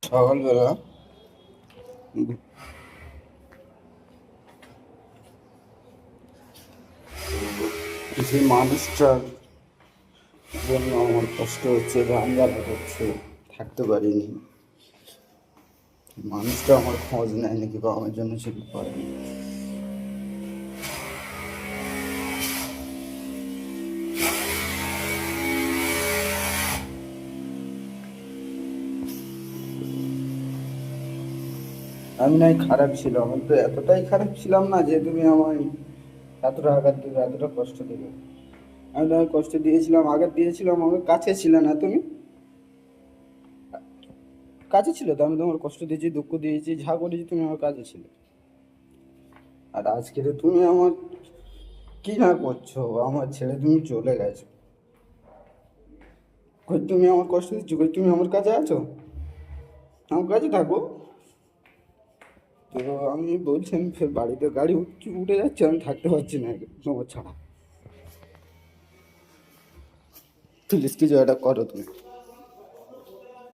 সকালবেলা যে মানুষটার জন্য আমার কষ্ট হচ্ছে বা জ্বালা করছে, থাকতে পারিনি, মানুষটা আমার খোঁজ নেয় নাকি বা আমার জন্য সেটা করেনি। আমি নাই খারাপ ছিল, আমি তো এতটাই খারাপ ছিলাম না যে তুমি আমায় এতটা আঘাত দেবে, এতটা কষ্ট দেবে। আমি তোমায় কষ্ট দিয়েছিলাম, আঘাত দিয়েছিলাম, আমার কাছে ছিলে না তুমি। কাছে ছিল তো, আমি তোমার কষ্ট দিয়েছি, দুঃখ দিয়েছি, যা করেছি তুমি আমার কাছে ছিলে। আর আজকে তো তুমি আমার কি না করছো, আমার ছেড়ে তুমি চলে গেছো। কই তুমি আমার কষ্ট দিচ্ছ, কই তুমি আমার কাছে আছো, আমার কাছে থাকো। তো আমি বলছি, আমি ফের বাড়িতে গাড়ি উঠে যাচ্ছে, আমি থাকতে পারছি না তোমার ছাড়া। প্লিজ কিছু একটা করো তুমি।